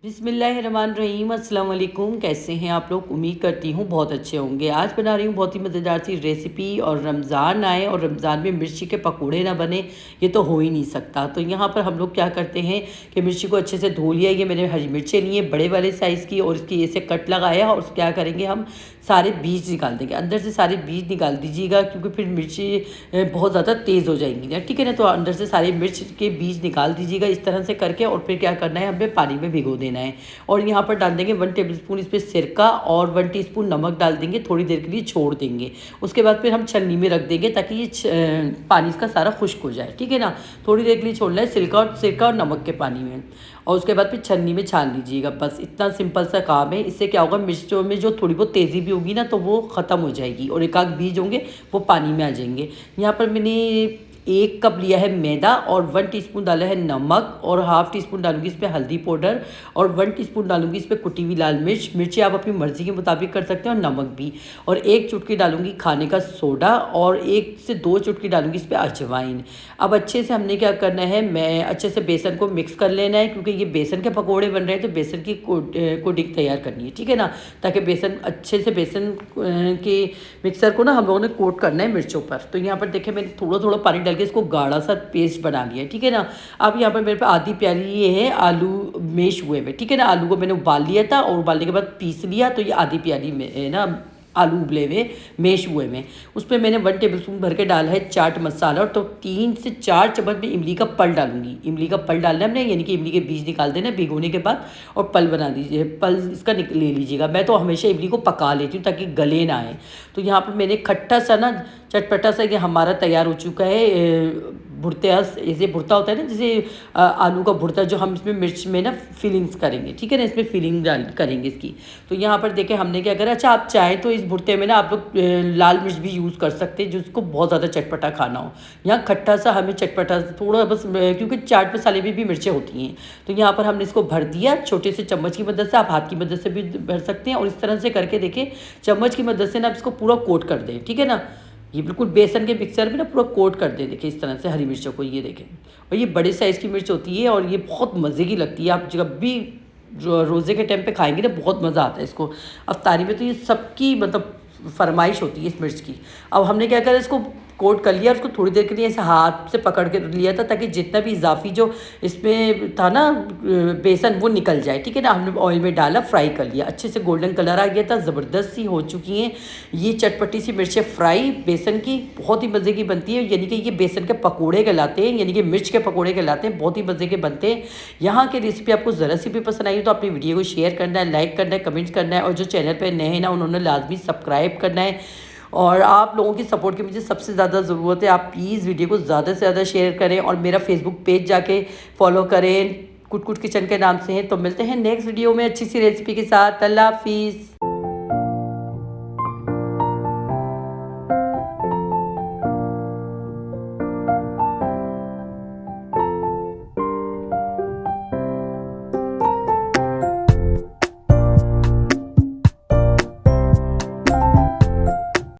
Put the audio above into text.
बिस्मिल्लाहिर्रहमानिर्रहीम अस्सलाम वालेकुम। कैसे हैं आप लोग? उम्मीद करती हूँ बहुत अच्छे होंगे। आज बना रही हूँ बहुत ही मज़ेदार सी रेसिपी। और रमज़ान आए और रमज़ान में मिर्ची के पकोड़े ना बने, ये तो हो ही नहीं सकता। तो यहाँ पर हम लोग क्या करते हैं कि मिर्ची को अच्छे से धो लिया। ये मैंने हरी मिर्चें ली हैं बड़े वाले साइज़ की, और इसकी ऐसे कट लगाया। और क्या करेंगे, हम सारे बीज निकाल देंगे, अंदर से सारे बीज निकाल दीजिएगा, क्योंकि फिर मिर्ची बहुत ज़्यादा तेज़ हो जाएंगी ना, ठीक है ना। तो अंदर से सारे मिर्च के बीज निकाल दीजिएगा इस तरह से करके। और फिर क्या करना है, हमें पानी में भिगो देना है। और यहाँ पर डाल देंगे 1 टेबलस्पून इस पर सिरका, और 1 टीस्पून नमक डाल देंगे, थोड़ी देर के लिए छोड़ देंगे। उसके बाद फिर हम छन्नी में रख देंगे ताकि ये पानी इसका सारा खुश्क हो जाए, ठीक है ना। थोड़ी देर के लिए छोड़ना है सिरका और नमक के पानी में। और उसके बाद फिर छन्नी में छान लीजिएगा। बस इतना सिंपल सा काम है। इससे क्या होगा, मिर्चों में जो थोड़ी बहुत तेज़ी भी होगी ना, तो वो ख़त्म हो जाएगी, और एक आध बीज होंगे वो पानी में आ जाएंगे। यहाँ पर मैंने 1 कप लिया है मैदा, और 1 टीस्पून डाला है नमक, और हाफ़ टी स्पून डालूंगी इस पर हल्दी पाउडर, और 1 टीस्पून डालूंगी इस पर कुटी हुई लाल मिर्च। मिर्ची आप अपनी मर्ज़ी के मुताबिक कर सकते हैं, और नमक भी। और 1 चुटकी डालूंगी खाने का सोडा, और 1 से 2 चुटकी डालूंगी इस पर अजवाइन। अब अच्छे से हमने क्या करना है, मैं अच्छे से बेसन को मिक्स कर लेना है, क्योंकि ये बेसन के पकोड़े बन रहे हैं, तो बेसन की कोटिंग तैयार करनी है, ठीक है ना। ताकि बेसन अच्छे से बेसन के मिक्सर को ना हम लोगों ने कोट करना है मिर्चों पर। तो यहाँ पर देखिए मैंने थोड़ा थोड़ा पानी डाल के इसको गाढ़ा सा पेस्ट बना लिया है, ठीक है ना। अब यहाँ पर मेरे पास आधी प्याली ये है आलू मेश हुए हुए, ठीक है ना। आलू को मैंने उबाल लिया था, और उबालने के बाद पीस लिया, तो ये आधी प्याली में ना आलू उबले हुए मेश हुए में। उस पर मैंने 1 टेबलस्पून भर के डाला है चाट मसाला, और तो 3 से 4 चम्मच में इमली का पल डालूंगी। इमली का पल डालना है हमने, यानी कि इमली के बीज निकाल देना भिगोने के बाद, और पल बना दीजिए, पल इसका ले लीजिएगा। मैं तो हमेशा इमली को पका लेती हूँ ताकि गले ना आए। तो यहाँ पर मैंने खट्टा सा ना चटपटा सा ये हमारा तैयार हो चुका है भुर्ता। ऐसे भुर्ता होता है ना, जैसे आलू का भुर्ता, जो हम इसमें मिर्च में ना फिलिंग्स करेंगे, ठीक है ना। इसमें फिलिंग डाल करेंगे इसकी। तो यहाँ पर देखें हमने क्या करा। अच्छा, आप चाहें तो इस भुर्ते में ना आप लोग लाल मिर्च भी यूज़ कर सकते हैं, जिसको बहुत ज़्यादा चटपटा खाना हो। यहाँ खट्टा सा हमें चटपटा थोड़ा बस, क्योंकि चाट मसाले में भी मिर्चें होती हैं। तो यहाँ पर हमने इसको भर दिया छोटे से चम्मच की मदद से। आप हाथ की मदद से भी भर सकते हैं, और इस तरह से करके देखें चम्मच की मदद से ना आप इसको पूरा कोट कर दें, ठीक है ना। ये बिल्कुल बेसन के मिक्सर में ना पूरा कोट कर दे, देखिए इस तरह से हरी मिर्चों को, ये देखें। और ये बड़े साइज़ की मिर्च होती है, और ये बहुत मज़े की लगती है। आप जब भी रोज़े के टाइम पे खाएंगे ना, बहुत मज़ा आता है इसको। अफ्तारी में तो ये सबकी मतलब फरमाइश होती है इस मिर्च की। अब हमने क्या करा, इसको कोट कर लिया, उसको थोड़ी देर के लिए ऐसे हाथ से पकड़ के लिया था, ताकि जितना भी इजाफी जो इसमें था ना बेसन, वो निकल जाए, ठीक है ना। हमने ऑयल में डाला, फ्राई कर लिया, अच्छे से गोल्डन कलर आ गया था, ज़बरदस्त सी हो चुकी हैं ये चटपटी सी मिर्चें फ्राई बेसन की। बहुत ही मज़े की बनती है, यानी कि ये बेसन के पकोड़े कहलाते हैं, यानी कि मिर्च के पकोड़े कहलाते हैं। बहुत ही मज़े के बनते हैं। यहाँ की रेसिपी आपको ज़रा सी भी पसंद आई तो अपनी वीडियो को शेयर करना है, लाइक करना है, कमेंट्स करना है, और जो चैनल पर नए हैं ना, उन्होंने लाजमी सब्सक्राइब करना है। और आप लोगों की सपोर्ट की मुझे सबसे ज़्यादा ज़रूरत है। आप प्लीज़ वीडियो को ज़्यादा से ज़्यादा शेयर करें, और मेरा फेसबुक पेज जाके फॉलो करें, कुट कुट किचन के नाम से हैं। तो मिलते हैं नेक्स्ट वीडियो में अच्छी सी रेसिपी के साथ। अल्लाह हाफिज़।